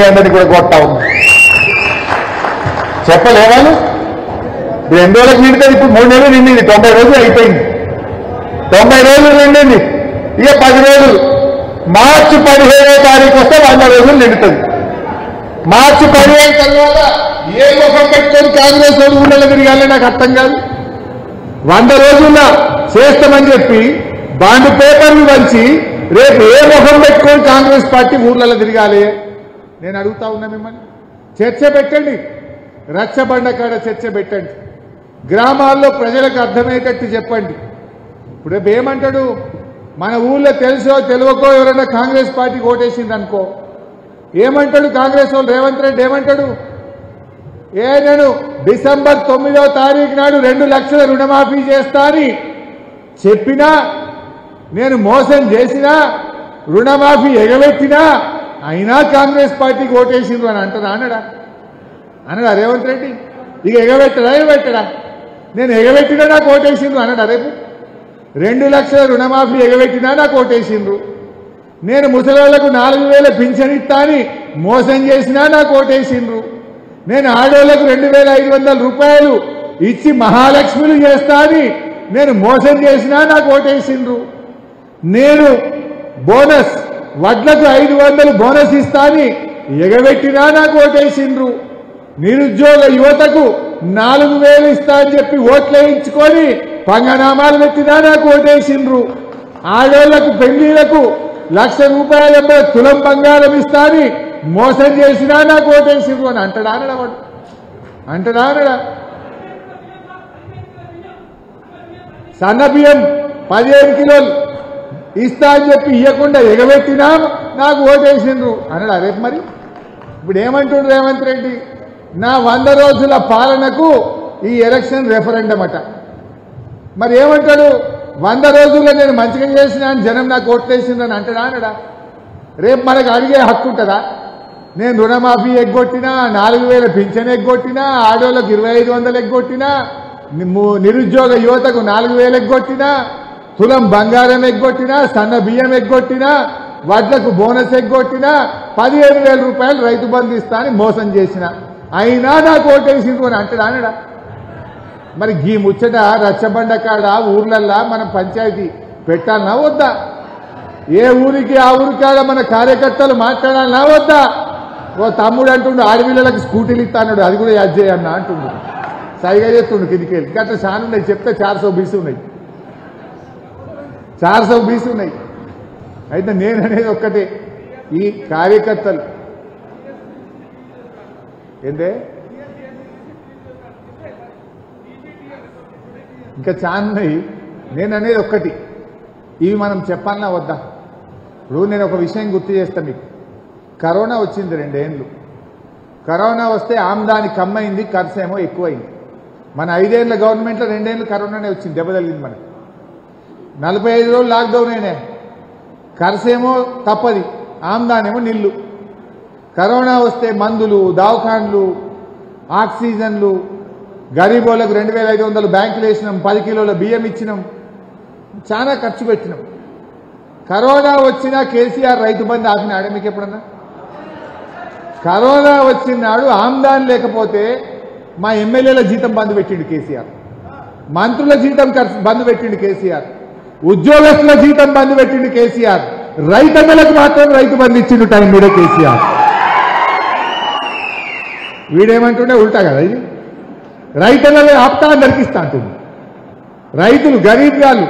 అందరినీ కూడా కొడతా ఉంది. చెప్పలేవాళ్ళు ఇప్పుడు 8 రోజులకు నిండుతుంది. ఇప్పుడు 3 నెలలు నిండింది. 90 రోజులు అయిపోయింది. 90 రోజులు నిండింది. ఇక 10 రోజులు మార్చి 15వ తారీఖు వస్తే 100 రోజులు నిండుతుంది. మార్చి 15 తర్వాత ఏ ముఖం పెట్టుకొని కాంగ్రెస్ వాళ్ళు ఊళ్ళలో తిరగాలని నాకు అర్థం కాదు. 100 రోజుల్లో చేస్తామని చెప్పి బాండ్ పేపర్లు వంచి రేపు ఏ ముఖం పెట్టుకొని కాంగ్రెస్ పార్టీ ఊర్లలో తిరగాలి? నేను అడుగుతా ఉన్నా మిమ్మల్ని. చర్చ పెట్టండి, రచ్చబండ కాడ చర్చ పెట్టండి, గ్రామాల్లో ప్రజలకు అర్థమయ్యేటట్టు చెప్పండి. ఇప్పుడు ఏమంటాడు, మన ఊళ్ళో తెలుసో తెలియకో ఎవరైనా కాంగ్రెస్ పార్టీకి ఓటేసింది అనుకో, ఏమంటాడు కాంగ్రెస్ వాళ్ళు? రేవంత్ రెడ్డి ఏమంటాడు? నేను డిసెంబర్ 9వ తారీఖు నాడు 2 లక్షల రుణమాఫీ చేస్తా అని చెప్పినా, నేను మోసం చేసినా, రుణమాఫీ ఎగబెట్టినా అయినా కాంగ్రెస్ పార్టీకి ఓటేసిండ్రు అని అంటారా? అనడా రేవంత్ రెడ్డి? ఇక ఎగబెట్టడా? నేను ఎగబెట్టినా నాకు ఓటేసిండ్రు అనడా? రేపు 2 లక్షల రుణమాఫీ ఎగబెట్టినా నాకు ఓటేసిండ్రు, నేను ముసలివాళ్లకు 4000 పింఛన్ ఇస్తా అని మోసం చేసినా నాకు ఓటేసిండ్రు, నేను ఆడోళ్లకు 2500 రూపాయలు ఇచ్చి మహాలక్ష్మిలు చేస్తా అని నేను మోసం చేసినా నాకు ఓటేసిండ్రు, నేను బోనస్ వడ్లకు 500 బోనస్ ఇస్తా అని ఎగబెట్టినా నాకు ఓటేసిండ్రు, నిరుద్యోగ యువతకు 4000 ఇస్తా అని చెప్పి ఓట్లేయించుకొని పంగనామాలు పెట్టినా నాకు ఓటేసిండ్రు, ఆడోళ్లకు పెళ్లిళ్లకు 1,00,000 రూపాయల తులం బంగారం ఇస్తా అని మోసం చేసినా నాకు ఓటేసిండ్రు అని అంటాడా? అనడా? సన్న బియ్యం 15 కిలోలు ఇస్తా అని చెప్పి ఇవ్వకుండా ఎగబెట్టినా నాకు ఓటేసిండ్రు అనడా? రేపు మరి ఇప్పుడు ఏమంటుండ్రు రేవంత్ రెడ్డి? నా 100 రోజుల పాలనకు ఈ ఎలక్షన్ రెఫరెండం అట. మరి ఏమంటాడు? 100 రోజుల్లో నేను మంచిగా చేసినా అని జనం నాకు ఓట్లేసిందని అంటాడా? రేపు మనకు అడిగే హక్కు ఉంటుందా? నేను రుణమాఫీ ఎగ్గొట్టినా, 4000 పింఛన్ ఎగ్గొట్టినా, ఆడోళ్ళకు 2500 ఎగ్గొట్టినా, నిరుద్యోగ యువతకు 4000 ఎగ్గొట్టినా, తులం బంగారం ఎగ్గొట్టినా, సన్న బియ్యం ఎగ్గొట్టినా, వడ్లకు బోనస్ ఎగ్గొట్టినా, 15,000 రూపాయలు రైతు బంధు ఇస్తా అని మోసం చేసిన అయినా నాకు ఓటేసిండ్రు అని అంటాడా? మరి గీ ముచ్చట రచ్చబండ కాడ ఊర్లల్లా మనం పంచాయతీ పెట్టాలన్నా వద్దా? ఏ ఊరికి ఆ ఊరికాడ మన కార్యకర్తలు మాట్లాడాలన్నా వద్దా? ఓ తమ్ముడు అంటుండు ఆడపిల్లలకు స్కూటీలు ఇస్తా అన్నాడు, అది కూడా యాడ్ చేయన్నా అంటుండు, సరిగా చేస్తుండు కిందికి వెళ్ళి. గట్ల చాలా ఉన్నాయి, చెప్తే 420 ఉన్నాయి, 420 ఉన్నాయి. అయితే నేననేది ఒక్కటే, ఈ కార్యకర్తలు ఏంటే ఇంకా చాలా ఉన్నాయి. నేననేది ఒక్కటి, ఇవి మనం చెప్పాలన్నా వద్దా? ఇప్పుడు నేను ఒక విషయం గుర్తు చేస్తాను మీకు. కరోనా వచ్చింది 2 ఏళ్ళు. కరోనా వస్తే ఆమ్దాని కమ్మయింది, ఖర్చు ఏమో ఎక్కువైంది. మన 5 ఏళ్ల గవర్నమెంట్లో 2 ఏళ్ళు కరోనానే వచ్చింది, దెబ్బ తగిలింది మనకి. 45 రోజులు లాక్డౌన్ అయినాయి, ఖర్చు ఏమో తప్పది, ఆమ్దానేమో నిల్లు. కరోనా వస్తే మందులు, దవాఖాన్లు, ఆక్సిజన్లు, గరీబోళ్లకు 2500 బ్యాంకులు వేసినాం, 10 కిలోల బియ్యం ఇచ్చినాం, చాలా ఖర్చు పెట్టినాం. కరోనా వచ్చినా కేసీఆర్ రైతు బంధు ఆపినాడే మీకు ఎప్పుడన్నా? కరోనా వచ్చినాడు ఆమ్దాన్ లేకపోతే మా ఎమ్మెల్యేల జీతం బంధు పెట్టిండు కేసీఆర్, మంత్రుల జీతం బంధు పెట్టిండు కేసీఆర్, ఉద్యోగస్తుల జీతం బంధు పెట్టిండు కేసీఆర్, రైతన్నలకు మాత్రం రైతు బంధు ఇచ్చిండు టైం మీద కేసీఆర్. వీడేమంటుండే ఉల్టా కదా, ఇది రైతన్నలే ఆప్తా అందరికి ఇస్తా అంటుంది. రైతులు గరీబ్ గాళ్ళు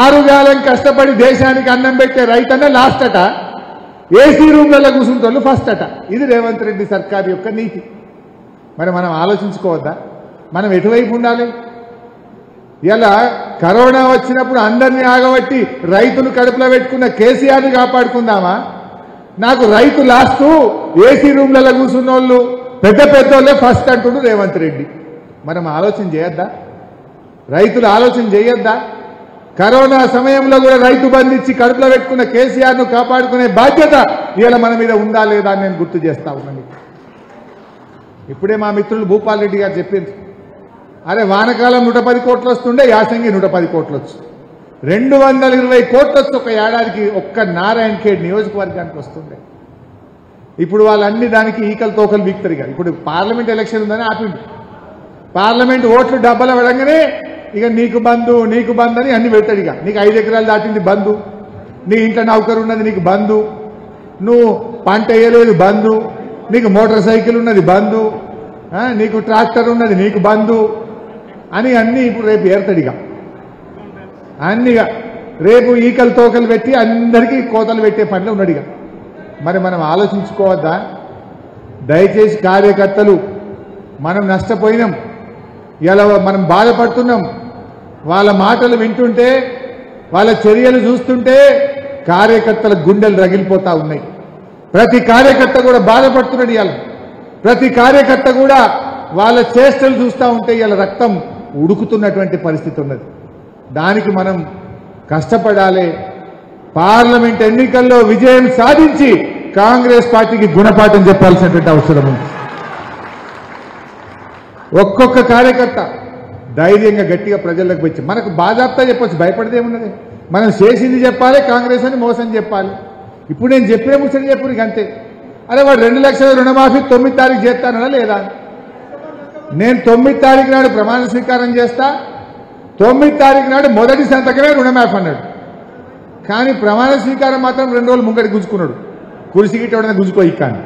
6 గాలం కష్టపడి దేశానికి అన్నం పెట్టే రైతన్న లాస్ట్ అట, ఏసీ రూమ్లలో కూర్చుంటోళ్ళు ఫస్ట్ అట. ఇది రేవంత్ రెడ్డి సర్కార్ యొక్క నీతి. మరి మనం ఆలోచించుకోవద్దా? మనం ఎటువైపు ఉండాలి? ఇలా కరోనా వచ్చినప్పుడు అందరినీ ఆగబట్టి రైతులు కడుపులో పెట్టుకున్న కేసీఆర్ని కాపాడుకుందామా? నాకు రైతు లాస్ట్, ఏసీ రూమ్లలో కూర్చున్నోళ్ళు పెద్దోళ్ళే ఫస్ట్ అంటుండు రేవంత్ రెడ్డి. మనం ఆలోచన చేయొద్దా? రైతులు ఆలోచన చేయొద్దా? కరోనా సమయంలో కూడా రైతు బంధు ఇచ్చి కడుపులో పెట్టుకున్న కేసీఆర్ను కాపాడుకునే బాధ్యత ఇవాళ మన మీద ఉందా లేదా అని నేను గుర్తు చేస్తా ఉన్నాను. ఇప్పుడే మా మిత్రులు భూపాల్ రెడ్డి గారు చెప్పింది, అరే వానకాలం 110 కోట్లు వస్తుండే, యాసంగి 110 కోట్లు వచ్చు, 220 కోట్లు వచ్చి ఒక ఏడాదికి ఒక్క నారాయణ ఖేడ్ నియోజకవర్గానికి వస్తుండే. ఇప్పుడు వాళ్ళన్ని దానికి ఈకలు తోకలు వీక్తారు. ఇక ఇప్పుడు పార్లమెంట్ ఎలక్షన్ ఉందని ఆపిండు. పార్లమెంట్ ఓట్లు డబ్బలు పడంగానే ఇక నీకు బంధు అని అన్ని పెడతాడు. ఇక నీకు 5 ఎకరాలు దాటింది బంధు, నీ ఇంట్లో నౌకరు ఉన్నది నీకు బంధు, నువ్వు పంట వేయలేదు బంధు, నీకు మోటార్ సైకిల్ ఉన్నది బంధు, నీకు ట్రాక్టర్ ఉన్నది నీకు బంధు అని అన్ని ఇప్పుడు రేపు ఏర్తాడు. ఇక అన్నిగా రేపు ఈకలు తోకలు పెట్టి అందరికీ కోతలు పెట్టే పనిలో ఉన్నాడు. ఇక మరి మనం ఆలోచించుకోవద్దా? దయచేసి కార్యకర్తలు, మనం నష్టపోయినాం, ఇలా మనం బాధపడుతున్నాం. వాళ్ళ మాటలు వింటుంటే, వాళ్ళ చర్యలు చూస్తుంటే కార్యకర్తల గుండెలు రగిలిపోతా ఉన్నాయి. ప్రతి కార్యకర్త కూడా బాధపడుతున్నాడు. ఇవాళ ప్రతి కార్యకర్త కూడా వాళ్ళ చేష్టలు చూస్తూ ఉంటే ఇవాళ రక్తం ఉడుకుతున్నటువంటి పరిస్థితి ఉన్నది. దానికి మనం కష్టపడాలి. పార్లమెంట్ ఎన్నికల్లో విజయం సాధించి కాంగ్రెస్ పార్టీకి గుణపాఠం చెప్పాల్సినటువంటి అవసరం ఉంది. ఒక్కొక్క కార్యకర్త ధైర్యంగా గట్టిగా ప్రజలకు వచ్చి మనకు బాధాప్తా చెప్పొచ్చు, భయపడదేమున్నది. మనం చేసింది చెప్పాలి, కాంగ్రెస్ అని మోసం చెప్పాలి. ఇప్పుడు నేను చెప్పే ముచ్చట చెప్పు నీకు అంతే. అరే వాడు 2 లక్షల రుణమాఫీ 9 తారీఖు చేస్తానా లేదా? నేను 9 తారీఖు నాడు ప్రమాణ స్వీకారం చేస్తా, 9 తారీఖు నాడు మొదటి సంతకమే రుణమాఫీ అన్నాడు. కానీ ప్రమాణ స్వీకారం మాత్రం 2 రోజులు ముంగడి గుంజుకున్నాడు. కుర్చీ గిట్ట గుంజుకో కానీ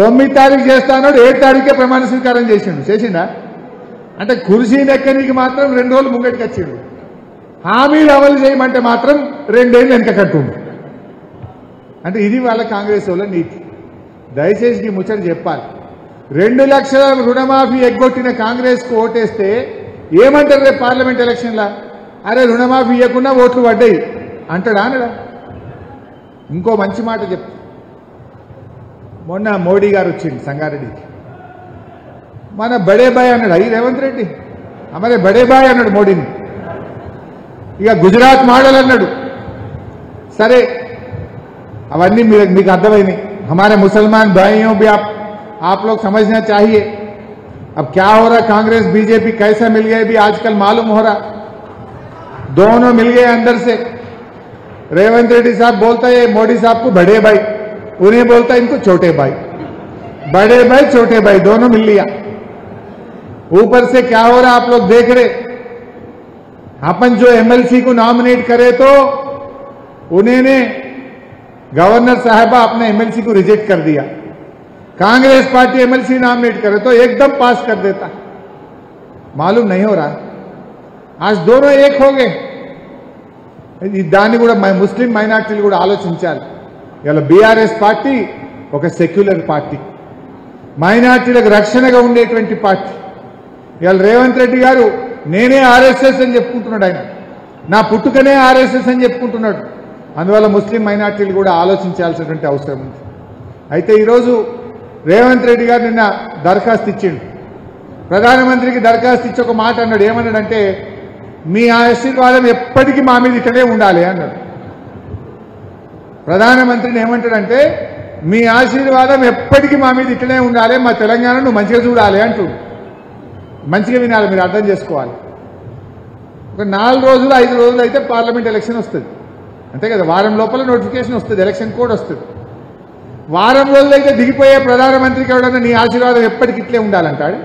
9 తారీఖు చేస్తా అన్నాడు, 7 తారీఖే ప్రమాణ స్వీకారం చేసిండా? అంటే కుర్చీ నెక్కనికి మాత్రం 2 రోజులు ముంగడికి వచ్చిండు. హామీలు అమలు చేయమంటే మాత్రం 2 ఏళ్ళు వెనక కట్టుండు. అంటే ఇది వాళ్ళ కాంగ్రెస్ వాళ్ళ నీతి. దయచేసి ఈ ముచ్చట చెప్పాలి. 2 లక్షల రుణమాఫీ ఎగ్గొట్టిన కాంగ్రెస్కు ఓటేస్తే ఏమంటారు రేపు పార్లమెంట్ ఎలక్షన్లా? అరే రుణమాఫీ ఇవ్వకుండా ఓట్లు పడ్డాయి అంటాడా అనడా? ఇంకో మంచి మాట చెప్తా. మొన్న మోడీ గారు వచ్చింది సంగారెడ్డికి. మన బడే బాయ్ అన్నాడు. అయ్యి రేవంత్ రెడ్డి అమరే బడే బాయ్ అన్నాడు మోడీని. ఇక గుజరాత్ మॉडल అన్నాడు. సరే అవన్నీ మీకు అర్థమైనాయి. हमारे मुसलमान भाइयों भी आप लोग समझना चाहिए. अब क्या हो रहा, कांग्रेस बीजेपी कैसे मिल गए भी आजकल मालूम हो रहा. दोनों मिल गए अंदर से. रेवंत रेड्डी साहब बोलता है मोदी साहब को बड़े भाई, उन्हें बोलता है इनको छोटे भाई. बड़े भाई छोटे भाई दोनों मिल लिया. ऊपर से क्या हो रहा आप लोग देख रहे. अपन जो एमएलसी को नॉमिनेट करे तो उन्होंने गवर्नर साहबा अपने एमएलसी को रिजेक्ट कर दिया. कांग्रेस पार्टी एमएलसी नॉमिनेट करे तो एकदम पास कर देता. मालूम नहीं हो रहा. आज दोनों एक हो गए. దాన్ని కూడా ముస్లిం మైనార్టీలు కూడా ఆలోచించాలి. ఇలా బీఆర్ఎస్ పార్టీ ఒక సెక్యులర్ పార్టీ, మైనార్టీలకు రక్షణగా ఉండేటువంటి పార్టీ. ఇలా రేవంత్ రెడ్డి గారు నేనే ఆర్ఎస్ఎస్ అని చెప్పుకుంటున్నాడు. ఆయన నా పుట్టుకనే ఆర్ఎస్ఎస్ అని చెప్పుకుంటున్నాడు. అందువల్ల ముస్లిం మైనార్టీలు కూడా ఆలోచించాల్సినటువంటి అవసరం ఉంది. అయితే ఈరోజు రేవంత్ రెడ్డి గారు నిన్న దరఖాస్తు ఇచ్చిండు. ప్రధానమంత్రికి దరఖాస్తు ఇచ్చి ఒక మాట అన్నాడు. ఏమన్నాడంటే మీ ఆశీర్వాదం ఎప్పటికీ మా మీద ఇక్కడే ఉండాలి అన్నాడు. ప్రధానమంత్రిని ఏమంటాడంటే మీ ఆశీర్వాదం ఎప్పటికీ మా మీద ఇక్కడే ఉండాలి, మా తెలంగాణను మంచిగా చూడాలి అంటూ. మంచిగా వినాలి, మీరు అర్థం చేసుకోవాలి. ఒక 4 రోజులు 5 రోజులు అయితే పార్లమెంట్ ఎలక్షన్ వస్తుంది అంతే కదా. వారం లోపల నోటిఫికేషన్ వస్తుంది, ఎలక్షన్ కోడ్ వస్తుంది. వారం రోజులు అయితే దిగిపోయే ప్రధానమంత్రికి ఎవడన్నా నీ ఆశీర్వాదం ఎప్పటికి ఇట్లే ఉండాలంటాడు.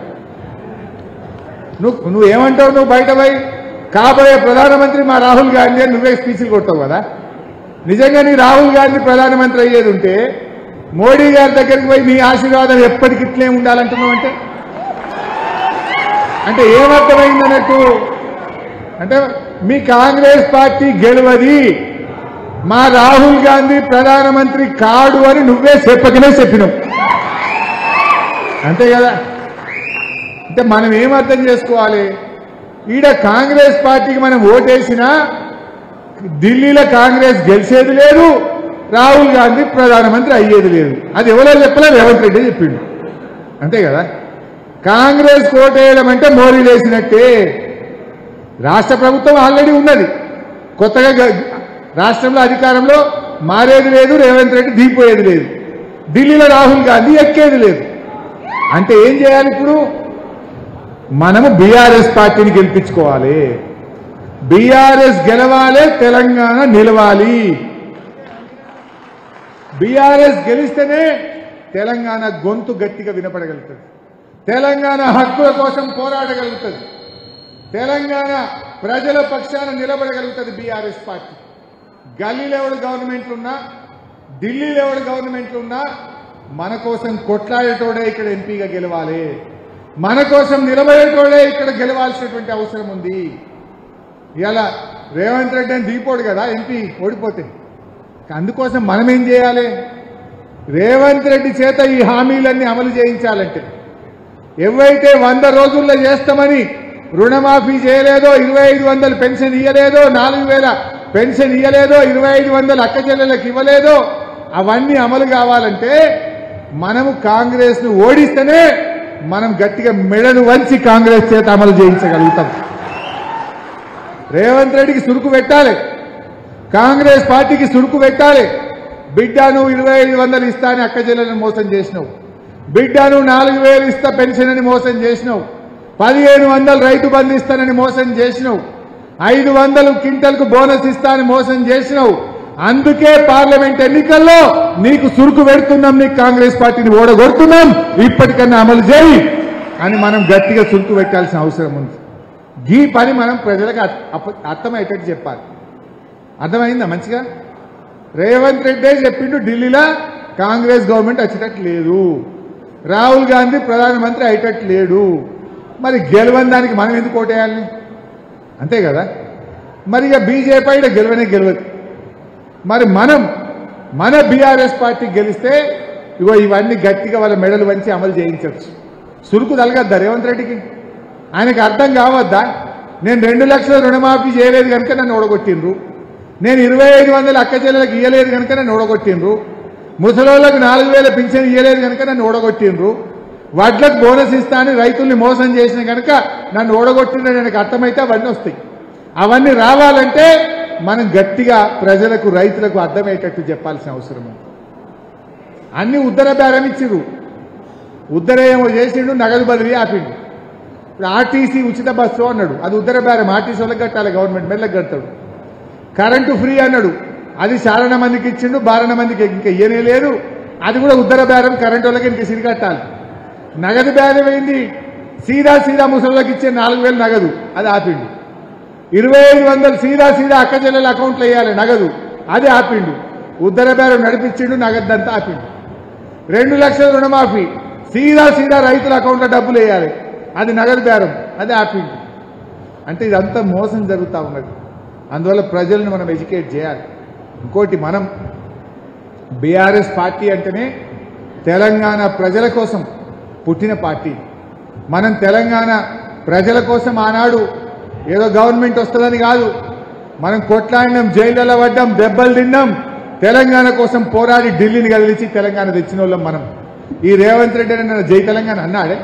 నువ్వేమంటావు? నువ్వు బయట పోయి కాబోయే ప్రధానమంత్రి మా రాహుల్ గాంధీ అని నువ్వే స్పీచ్లు కొడతావు కదా. నిజంగా నీ రాహుల్ గాంధీ ప్రధానమంత్రి అయ్యేది ఉంటే మోడీ గారి దగ్గరికి పోయి మీ ఆశీర్వాదం ఎప్పటికి ఇట్లే ఉండాలంటున్నావు అంటే ఏమర్థమైంది అన్నట్టు. అంటే మీ కాంగ్రెస్ పార్టీ గెలవది, మా రాహుల్ గాంధీ ప్రధానమంత్రి కాడు అని నువ్వే చెప్పకనే చెప్పినావు అంతే కదా. అంటే మనం ఏమర్థం చేసుకోవాలి, ఈడ కాంగ్రెస్ పార్టీకి మనం ఓటేసినా ఢిల్లీలో కాంగ్రెస్ గెలిచేది లేదు, రాహుల్ గాంధీ ప్రధానమంత్రి అయ్యేది లేదు. అది ఎవరో చెప్పలే, రేవంత్ రెడ్డి చెప్పిండు అంతే కదా. కాంగ్రెస్ ఓటేయడం అంటే మోడీ వేసినట్టే. రాష్ట్ర ప్రభుత్వం ఆల్రెడీ ఉన్నది, కొత్తగా రాష్ట్రంలో అధికారంలో మారేది లేదు, రేవంత్ రెడ్డి దిగిపోయేది లేదు, ఢిల్లీలో రాహుల్ గాంధీ ఎక్కేది లేదు. అంటే ఏం చేయాలి ఇప్పుడు? మనము బీఆర్ఎస్ పార్టీని గెలిపించుకోవాలి. బీఆర్ఎస్ గెలవాలి, తెలంగాణ నిలవాలి. బీఆర్ఎస్ గెలిస్తేనే తెలంగాణ గొంతు గట్టిగా వినపడగలుగుతుంది, తెలంగాణ హక్కుల కోసం పోరాడగలుగుతుంది, తెలంగాణ ప్రజల పక్షాన నిలబడగలుగుతుంది బీఆర్ఎస్ పార్టీ. గల్లీ లెవెల్ గవర్నమెంట్లు ఉన్నా, ఢిల్లీ లెవెల్ గవర్నమెంట్లు ఉన్నా మన కోసం కొట్లాడేటోడే ఇక్కడ ఎంపీగా గెలవాలి, మన కోసం నిలబడేటోడే ఇక్కడ గెలవాల్సినటువంటి అవసరం ఉంది. ఇలా రేవంత్ రెడ్డి అని దిగిపోడు కదా ఎంపీ ఓడిపోతే. అందుకోసం మనం ఏం చేయాలి? రేవంత్ రెడ్డి చేత ఈ హామీలన్నీ అమలు చేయించాలంటే, ఎవైతే 100 రోజుల్లో చేస్తామని రుణమాఫీ చేయలేదో, 2500 పెన్షన్ ఇవ్వలేదో, 4000 పెన్షన్ ఇవ్వలేదో, 2500 అక్క చెల్లెలకు ఇవ్వలేదో, అవన్నీ అమలు కావాలంటే మనము కాంగ్రెస్ ను ఓడిస్తేనే మనం గట్టిగా మెడను వంచి కాంగ్రెస్ చేత అమలు చేయించగలుగుతాం. రేవంత్ రెడ్డికి సురుకు పెట్టాలి, కాంగ్రెస్ పార్టీకి సురుకు పెట్టాలి. బిడ్డను 2500 ఇస్తా అని అక్క చెల్లెలను మోసం చేసినావు, బిడ్డను 4000 ఇస్తా పెన్షన్ అని మోసం చేసినావు, 1500 రైతు బంధు ఇస్తానని మోసం చేసినావు, 500 క్వింటల్కు బోనస్ ఇస్తానని మోసం చేసినావు. అందుకే పార్లమెంట్ ఎన్నికల్లో నీకు సురుకు పెడుతున్నాం, నీకు కాంగ్రెస్ పార్టీని ఓడగొడుతున్నాం, ఇప్పటికన్నా అమలు చేయి అని మనం గట్టిగా సురుకు పెట్టాల్సిన అవసరం ఉంది. ఈ పని మనం ప్రజలకు అర్థమయ్యేటట్టు చెప్పాలి. అర్థమైందా మంచిగా? రేవంత్ రెడ్డి చెప్పిండు ఢిల్లీలో కాంగ్రెస్ గవర్నమెంట్ వచ్చేటట్టు లేదు, రాహుల్ గాంధీ ప్రధానమంత్రి అయ్యేటట్టు లేడు, మరి గెలవని దానికి మనం ఎందుకు ఓటేయాలి? అంతే కదా. మరి ఇక బీజేపీ ఇక్కడ గెలవదు. మరి మన బీఆర్ఎస్ పార్టీ గెలిస్తే ఇగో ఇవన్నీ గట్టిగా వాళ్ళ మెడలు వంచి అమలు చేయించవచ్చు. సురుకు తలగద్దా రేవంత్ రెడ్డికి? ఆయనకు అర్థం కావద్దా? నేను 2 లక్షల రుణమాఫీ చేయలేదు కనుక నన్ను ఓడగొట్టిండ్రు, నేను 2500 అక్క చెల్లెలకు ఇవ్వలేదు కనుక నన్ను ఓడగొట్టిండ్రు, ముసలోళ్లకు 4000 పింఛన్ ఇవ్వలేదు కనుక నన్ను ఓడగొట్టిండ్రు, వడ్లకు బోనస్ ఇస్తా అని రైతుల్ని మోసం చేసిన కనుక నన్ను ఓడగొట్టిండ్రు. నాకు అర్థమైతే అవన్నీ వస్తాయి. అవన్నీ రావాలంటే మనం గట్టిగా ప్రజలకు, రైతులకు అర్థమయ్యేటట్టు చెప్పాల్సిన అవసరం ఉంది. అన్ని ఉద్దర బేరం ఇచ్చిరు, ఉద్దర ఏమో చేసిండు, నగదు బదిలీ ఆపిండు. ఇప్పుడు ఆర్టీసీ ఉచిత బస్సు అన్నాడు, అది ఉద్దర బేరం, ఆర్టీసీ వాళ్ళకి కట్టాలి, గవర్నమెంట్ మెల్లకి కడతాడు. కరెంటు ఫ్రీ అన్నాడు, అది చారణ మందికి ఇచ్చిండు, 12 మందికి ఇంకా ఇయ్యనే లేదు, అది కూడా ఉద్దర బేరం, కరెంటు వాళ్ళకి ఇంకా సిరి కట్టాలి. నగదు బేరం అయింది, సీదా ముసలికి ఇచ్చే 4000 నగదు, అది ఆపిండు. 2500 సీదా అక్క చెల్లెల అకౌంట్లో వేయాలి నగదు, అది ఆపిండు. ఉద్దర బేరం నడిపించిండు, నగదంతా ఆపిండు. 2 లక్షల రుణమాఫీ, సీదా రైతుల అకౌంట్లో డబ్బులు వేయాలి, అది నగదు బేరం, అది ఆపిండు. అంటే ఇదంతా మోసం జరుగుతూ ఉన్నది. అందువల్ల ప్రజలను మనం ఎడ్యుకేట్ చేయాలి. ఇంకోటి, మనం బీఆర్ఎస్ పార్టీ అంటేనే తెలంగాణ ప్రజల కోసం పుట్టిన పార్టీ. మనం తెలంగాణ ప్రజల కోసం ఆనాడు ఏదో గవర్నమెంట్ వస్తుందని కాదు, మనం కొట్లాడినాం, జైళ్లలో పడ్డాం, దెబ్బలు తిన్నాం, తెలంగాణ కోసం పోరాడి ఢిల్లీని కదిలించి తెలంగాణ తెచ్చిన వాళ్ళం మనం. ఈ రేవంత్ రెడ్డి అన్న జై తెలంగాణ అన్నాడే,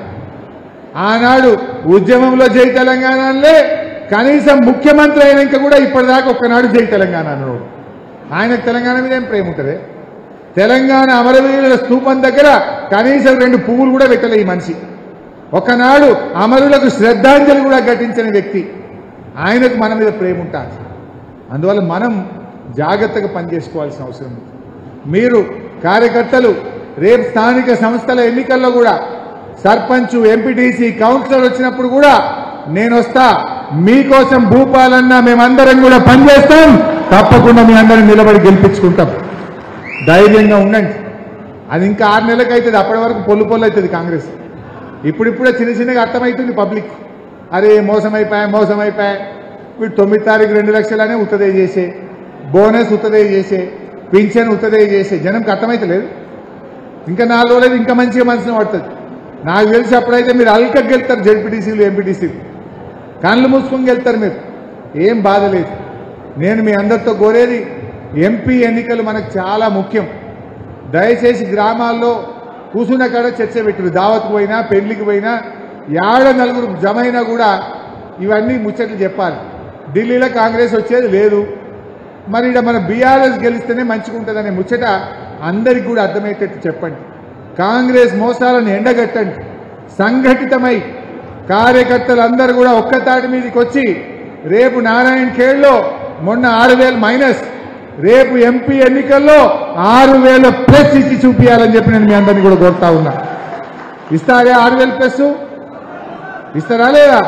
ఆనాడు ఉద్యమంలో జై తెలంగాణ అనలే, కనీసం ముఖ్యమంత్రి అయినాక కూడా ఇప్పటిదాకా ఒక్కనాడు జై తెలంగాణ అన్నాడు. ఆయనకు తెలంగాణ మీద ఏం ప్రేమ ఉంటుంది? తెలంగాణ అమరవీరుల స్తూపం దగ్గర కనీసం 2 పువ్వులు కూడా పెట్టలే ఈ మనిషి. ఒకనాడు అమరులకు శ్రద్ధాంజలి కూడా ఘటించని వ్యక్తి. ఆయనకు మన మీద ప్రేమ ఉంటుంది. అందువల్ల మనం జాగ్రత్తగా పనిచేసుకోవాల్సిన అవసరం ఉంది. మీరు కార్యకర్తలు రేపు స్థానిక సంస్థల ఎన్నికల్లో కూడా సర్పంచ్, ఎంపీటీసీ, కౌన్సిలర్ వచ్చినప్పుడు కూడా నేను వస్తా, మీకోసం భూపాలన్నా మేమందరం కూడా పనిచేస్తాం, తప్పకుండా మీ అందరం నిలబడి గెలిపించుకుంటాం. ధైర్యంగా ఉండండి. అది ఇంకా 6 నెలలకు అవుతుంది, అప్పటి వరకు పొల్లు అవుతుంది కాంగ్రెస్. ఇప్పుడిప్పుడే చిన్నగా అర్థమవుతుంది పబ్లిక్, అరే మోసం అయిపోయా. వీడు 9 తారీఖు 2 లక్షలనే ఉత్తదే చేసే, బోనస్ ఉత్తదే చేసే, పింఛన్ ఉత్తదే చేసే జనంకి అర్థమైతలేదు. ఇంకా 4 రోజులు ఇంకా మంచిగా మనసును పడుతుంది. నాకు తెలిసి అప్పుడైతే మీరు అల్కకి వెళ్తారు, జెడ్పీటీసీలు, ఎంపీటీసీలు కళ్ళు మూసుకొని వెళ్తారు. మీరు ఏం బాధ లేదు. నేను మీ అందరితో కోరేది, ఎంపీ ఎన్నికలు మనకు చాలా ముఖ్యం. దయచేసి గ్రామాల్లో కూసున్న కాడ చర్చ పెట్టరు, దావత్కు పోయినా, పెళ్లికి పోయినా, 7 జమైనా కూడా ఇవన్నీ ముచ్చట్లు చెప్పాలి. ఢిల్లీలో కాంగ్రెస్ వచ్చేది లేదు, మరి ఇక్కడ మన బీఆర్ఎస్ గెలిస్తేనే మంచిగా ఉంటుందనే ముచ్చట అందరికీ కూడా అర్థమయ్యేటట్టు చెప్పండి. కాంగ్రెస్ మోసాలను ఎండగట్టండి. సంఘటితమై కార్యకర్తలందరూ కూడా ఒక్కతాటి మీదకి వచ్చి రేపు నారాయణ ఖేడ్లో మొన్న 6000 మైనస్, రేపు ఎంపీ ఎన్నికల్లో 6,000 ప్లస్ ఇచ్చి చూపించాలని చెప్పి నేను మీ అందరినీ కూడా కోరుతా ఉన్నా. ఇస్తారే 6,000 ప్లస్? ఇస్తారా లేదా?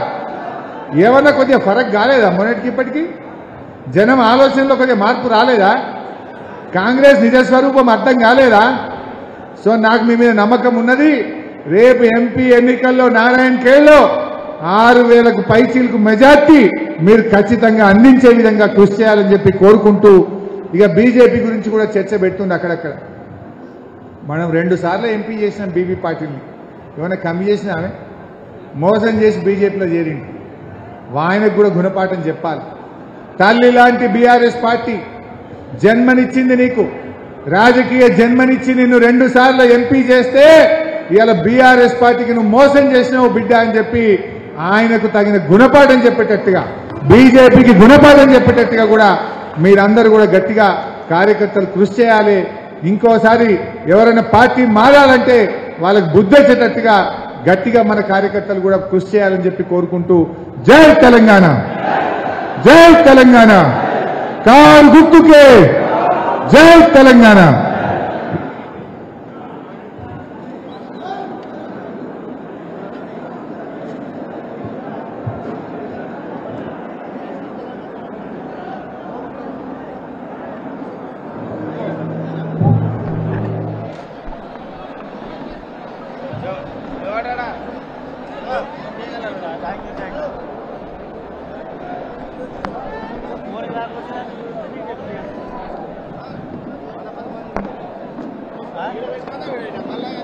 ఏమన్నా కొద్దిగా ఫరక్ కాలేదా మొన్నటికి ఇప్పటికీ? జనం ఆలోచనలో కొద్దిగా మార్పు రాలేదా? కాంగ్రెస్ నిజస్వరూపం అర్థం కాలేదా? సో నాకు మీ మీద నమ్మకం ఉన్నది. రేపు ఎంపీ ఎన్నికల్లో నారాయణఖేడ్లో 6,000కు పైచీలకు మెజార్టీ మీరు ఖచ్చితంగా అందించే విధంగా కృషి చేయాలని చెప్పి కోరుకుంటూ, ఇక బీజేపీ గురించి కూడా చర్చ పెడుతుంది అక్కడక్కడ. మనం 2 సార్లు ఎంపీ చేసినాం బీబీ పాటిల్ని. ఏమైనా కమ్మి చేసినా ఆమె మోసం చేసి బీజేపీలో చేరింది. ఆయనకు కూడా గుణపాఠం చెప్పాలి. తల్లి లాంటి బీఆర్ఎస్ పార్టీ జన్మనిచ్చింది నీకు, రాజకీయ జన్మనిచ్చి నిన్ను 2 సార్లు ఎంపీ చేస్తే ఇవాళ బీఆర్ఎస్ పార్టీకి నువ్వు మోసం చేసినావు బిడ్డ అని చెప్పి ఆయనకు తగిన గుణపాఠం చెప్పేటట్టుగా, బీజేపీకి గుణపాఠం చెప్పేటట్టుగా కూడా మీరందరూ కూడా గట్టిగా కార్యకర్తలు కృషి చేయాలి. ఇంకోసారి ఎవరైనా పార్టీ మారాలంటే వాళ్ళకు బుద్ధి వచ్చేటట్టుగా గట్టిగా మన కార్యకర్తలు కూడా కృషి చేయాలని చెప్పి కోరుకుంటూ, జై తెలంగాణ, జై తెలంగాణ, కారు గుర్తుకే జై తెలంగాణ. మళ్ళా